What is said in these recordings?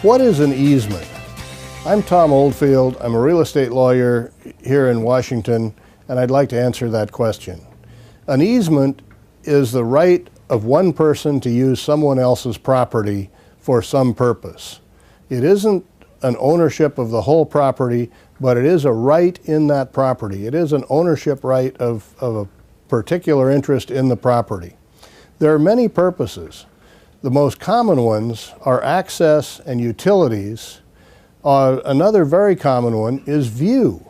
What is an easement? I'm Tom Oldfield. I'm a real estate lawyer here in Washington, and I'd like to answer that question. An easement is the right of one person to use someone else's property for some purpose. It isn't an ownership of the whole property, but it is a right in that property. It is an ownership right of a particular interest in the property. There are many purposes. The most common ones are access and utilities. Another very common one is view.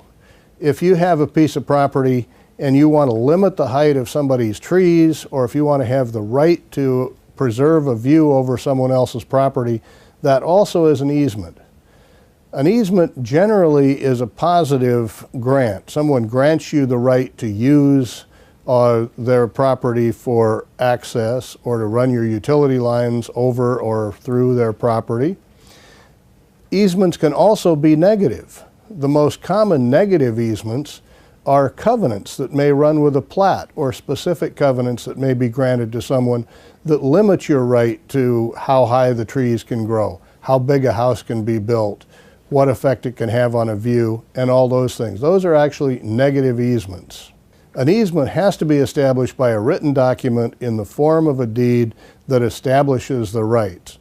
If you have a piece of property and you want to limit the height of somebody's trees, or if you want to have the right to preserve a view over someone else's property, that also is an easement. An easement generally is a positive grant. Someone grants you the right to use their property for access or to run your utility lines over or through their property. Easements can also be negative. The most common negative easements are covenants that may run with a plat, or specific covenants that may be granted to someone that limit your right to how high the trees can grow, how big a house can be built, what effect it can have on a view, and all those things. Those are actually negative easements. An easement has to be established by a written document in the form of a deed that establishes the rights.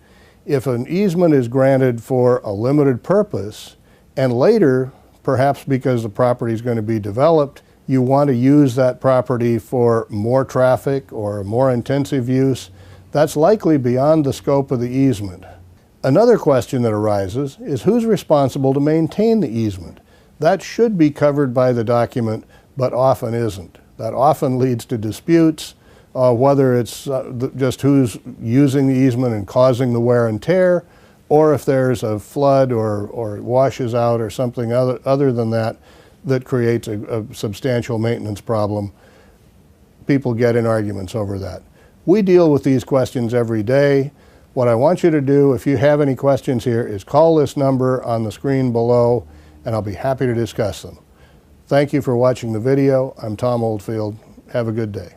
If an easement is granted for a limited purpose, and later, perhaps because the property is going to be developed, you want to use that property for more traffic or more intensive use, that's likely beyond the scope of the easement. Another question that arises is who's responsible to maintain the easement? That should be covered by the document, but often isn't. That often leads to disputes, whether it's just who's using the easement and causing the wear and tear, or if there's a flood or it washes out or something other than that that creates a substantial maintenance problem. People get in arguments over that. We deal with these questions every day. What I want you to do, if you have any questions here, is call this number on the screen below, and I'll be happy to discuss them. Thank you for watching the video. I'm Tom Oldfield. Have a good day.